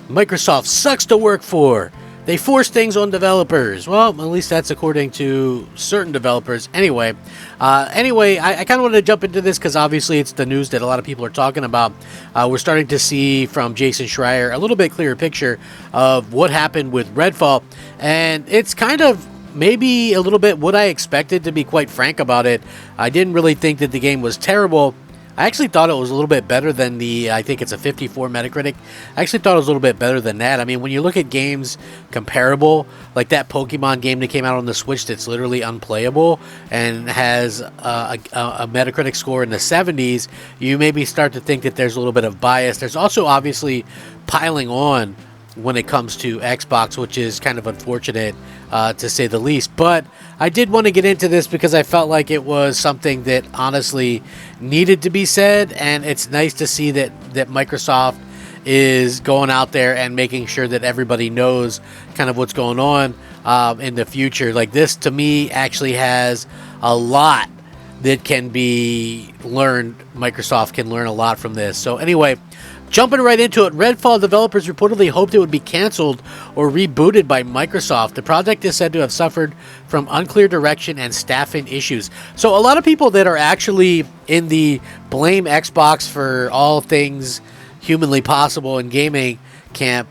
Microsoft sucks to work for. They force things on developers. Well, at least that's according to certain developers. Anyway, I kind of wanted to jump into this because obviously it's the news that a lot of people are talking about. We're starting to see from Jason Schreier a little bit clearer picture of what happened with Redfall, and it's kind of maybe a little bit what I expected, to be quite frank about it. I didn't really think that the game was terrible. I actually thought it was a little bit better than I think it's a 54 Metacritic. I actually thought it was a little bit better than that. I mean, when you look at games comparable, like that Pokemon game that came out on the Switch that's literally unplayable and has a Metacritic score in the 70s, you maybe start to think that there's a little bit of bias. There's also obviously piling on when it comes to Xbox, which is kind of unfortunate to say the least. But I did want to get into this because I felt like it was something that honestly needed to be said, and it's nice to see that Microsoft is going out there and making sure that everybody knows kind of what's going on in the future. Like, this to me actually has a lot that can be learned. Microsoft can learn a lot from this. So anyway, jumping right into it, Redfall developers reportedly hoped it would be canceled or rebooted by Microsoft. The project is said to have suffered from unclear direction and staffing issues. So a lot of people that are actually in the blame Xbox for all things humanly possible in gaming camp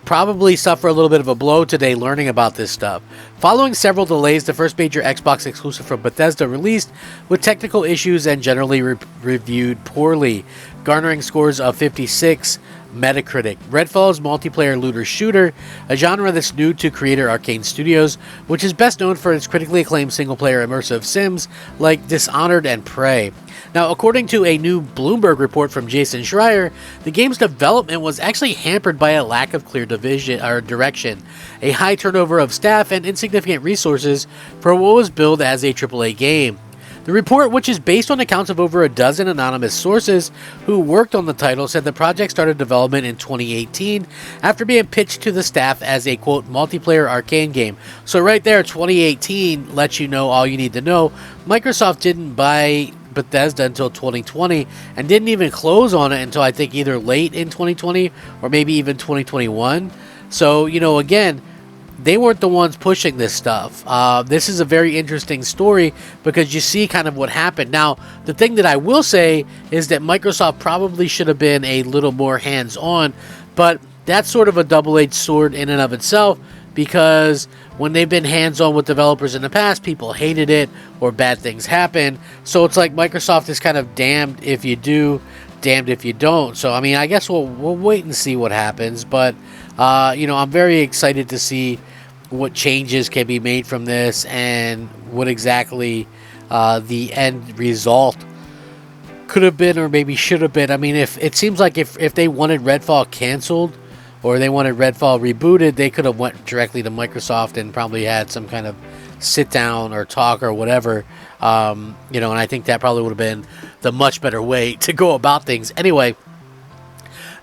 probably suffer a little bit of a blow today learning about this stuff. Following several delays, the first major Xbox exclusive from Bethesda released with technical issues and generally reviewed poorly, garnering scores of 56 Metacritic. Redfall is multiplayer looter shooter, a genre that's new to creator Arcane Studios, which is best known for its critically acclaimed single-player immersive sims like Dishonored and Prey. Now, according to a new Bloomberg report from Jason Schreier, the game's development was actually hampered by a lack of clear direction, a high turnover of staff, and insignificant resources for what was billed as a AAA game. The report, which is based on accounts of over a dozen anonymous sources who worked on the title, said the project started development in 2018 after being pitched to the staff as a, quote, multiplayer arcane game. So right there, 2018 lets you know all you need to know. Microsoft didn't buy Bethesda until 2020 and didn't even close on it until I think either late in 2020 or maybe even 2021. So, again, they weren't the ones pushing this stuff. This is a very interesting story because you see kind of what happened. Now, the thing that I will say is that Microsoft probably should have been a little more hands-on, but that's sort of a double-edged sword in and of itself, because when they've been hands-on with developers in the past, people hated it or bad things happen. So it's like Microsoft is kind of damned if you do, damned if you don't. So, I mean, I guess we'll wait and see what happens. But, I'm very excited to see what changes can be made from this and what exactly the end result could have been or maybe should have been. I mean, if it seems like if they wanted Redfall canceled or they wanted Redfall rebooted, they could have went directly to Microsoft and probably had some kind of sit down or talk or whatever, and I think that probably would have been the much better way to go about things. Anyway,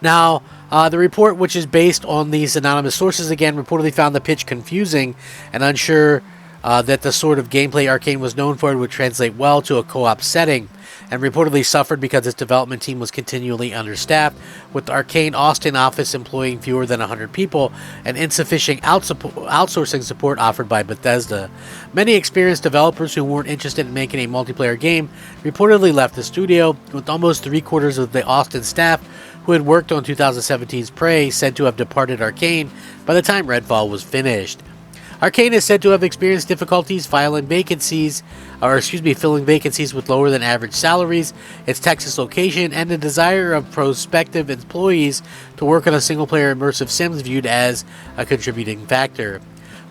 now, the report, which is based on these anonymous sources, again, reportedly found the pitch confusing and unsure that the sort of gameplay Arcane was known for would translate well to a co-op setting, and reportedly suffered because its development team was continually understaffed, with the Arcane Austin office employing fewer than 100 people and insufficient outsourcing support offered by Bethesda. Many experienced developers who weren't interested in making a multiplayer game reportedly left the studio, with almost 3/4 of the Austin staff who had worked on 2017's Prey said to have departed Arcane by the time Redfall was finished. Arcane is said to have experienced difficulties filling vacancies with lower than average salaries, its Texas location, and the desire of prospective employees to work on a single-player immersive sims viewed as a contributing factor.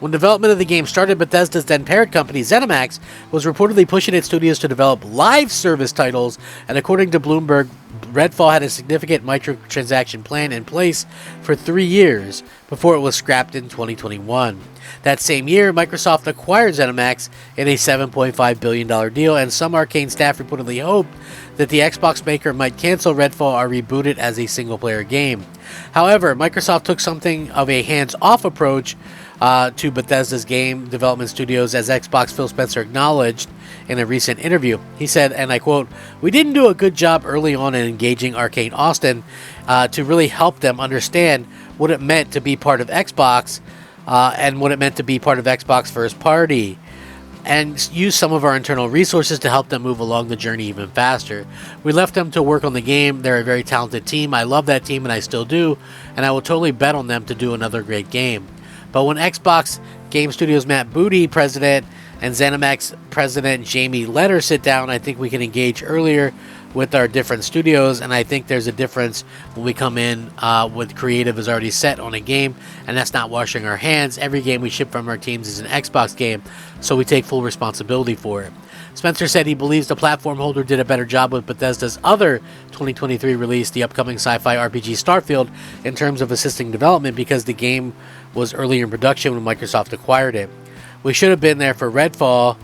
When development of the game started, Bethesda's then parent company, ZeniMax, was reportedly pushing its studios to develop live service titles, and according to Bloomberg, Redfall had a significant microtransaction plan in place for 3 years before it was scrapped in 2021. That same year, Microsoft acquired ZeniMax in a $7.5 billion deal, and some Arcane staff reportedly hoped that the Xbox maker might cancel Redfall or reboot it as a single-player game. However, Microsoft took something of a hands-off approach to Bethesda's game development studios, as Xbox Phil Spencer acknowledged in a recent interview. He said, and I quote, "We didn't do a good job early on in engaging Arcane Austin to really help them understand what it meant to be part of Xbox, and what it meant to be part of Xbox first party, and use some of our internal resources to help them move along the journey even faster. We left them to work on the game. They're a very talented team. I love that team, and I still do, and I will totally bet on them to do another great game. But when Xbox Game Studios Matt Booty, president, and ZeniMax president Jamie Letter sit down, I think we can engage earlier with our different studios, and I think there's a difference when we come in with creative is already set on a game, and that's not washing our hands. Every game we ship from our teams is an Xbox game, so we take full responsibility for it. Spencer said he believes the platform holder did a better job with Bethesda's other 2023 release, the upcoming sci-fi RPG Starfield, in terms of assisting development because the game was early in production when Microsoft acquired it. We should have been there for Redfall,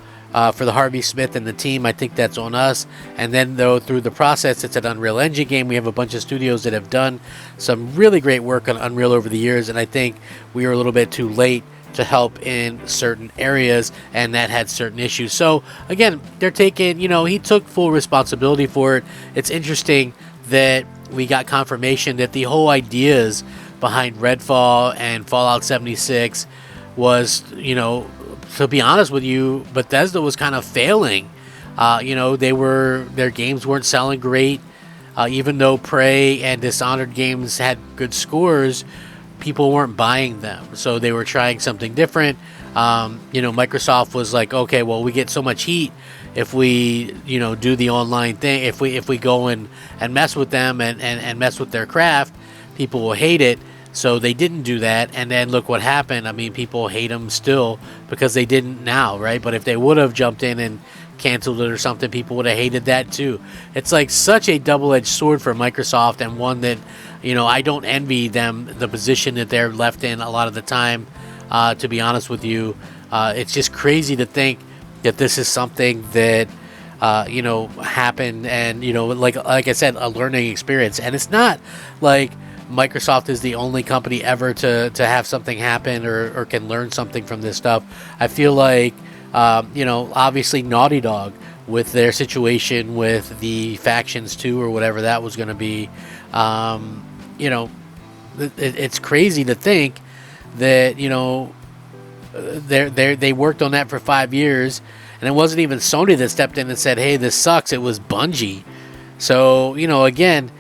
for the Harvey Smith and the team. I think that's on us. And then, though, through the process, it's an Unreal Engine game. We have a bunch of studios that have done some really great work on Unreal over the years, and I think we were a little bit too late to help in certain areas, and that had certain issues. So, again, they're taking, he took full responsibility for it. It's interesting that we got confirmation that the whole ideas behind Redfall and Fallout 76 was, to be honest with you, Bethesda was kind of failing. Their games weren't selling great. Even though Prey and Dishonored games had good scores, people weren't buying them. So they were trying something different. Microsoft was like, okay, well, we get so much heat if we, do the online thing. If we go and mess with them and mess with their craft, people will hate it. So they didn't do that, and then look what happened. I mean, people hate them still because they didn't now, right? But if they would have jumped in and canceled it or something, people would have hated that too. It's like such a double-edged sword for Microsoft, and one that, I don't envy them, the position that they're left in a lot of the time, to be honest with you. It's just crazy to think that this is something that, happened, and, like I said, a learning experience. And it's not like Microsoft is the only company ever to have something happen or can learn something from this stuff. I feel like, obviously Naughty Dog with their situation with the Factions 2 or whatever that was going to be, it's crazy to think that, they worked on that for 5 years, and it wasn't even Sony that stepped in and said, hey, this sucks. It was Bungie. So, again,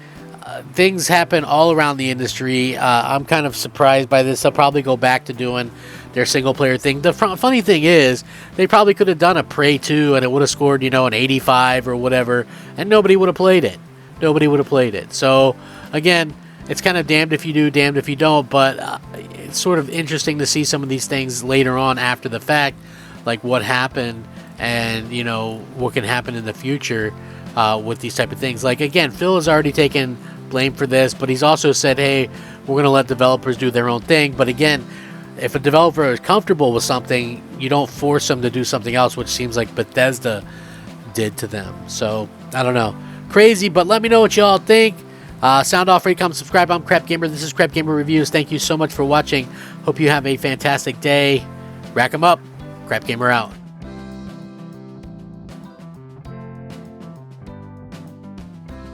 things happen all around the industry. I'm kind of surprised by this. They'll probably go back to doing their single-player thing. The funny thing is, they probably could have done a Prey 2, and it would have scored, an 85 or whatever, and nobody would have played it. Nobody would have played it. So, again, it's kind of damned if you do, damned if you don't, but it's sort of interesting to see some of these things later on after the fact, like what happened and, what can happen in the future with these type of things. Like, again, Phil has already taken blame for this, but he's also said, hey, we're going to let developers do their own thing. But again, if a developer is comfortable with something, you don't force them to do something else, which seems like Bethesda did to them. So, I don't know. Crazy, but let me know what y'all think. Sound off, rate, comment, subscribe. I'm Crap Gamer. This is Crap Gamer Reviews. Thank you so much for watching. Hope you have a fantastic day. Rack 'em up. Crap Gamer out.